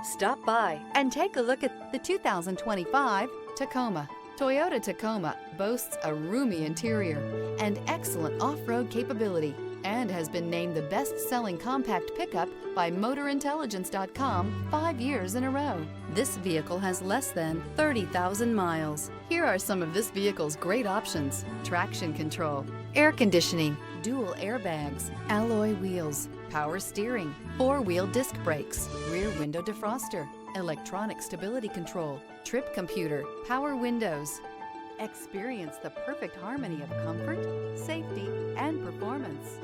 Stop by and take a look at the 2025 Tacoma. Toyota Tacoma boasts a roomy interior and excellent off-road capability and has been named the best-selling compact pickup by MotorIntelligence.com 5 years in a row. This vehicle has less than 30,000 miles. Here are some of this vehicle's great options: traction control, air conditioning, dual airbags, alloy wheels, power steering, four-wheel disc brakes, rear window defroster, electronic stability control, trip computer, power windows. Experience the perfect harmony of comfort, safety, and performance.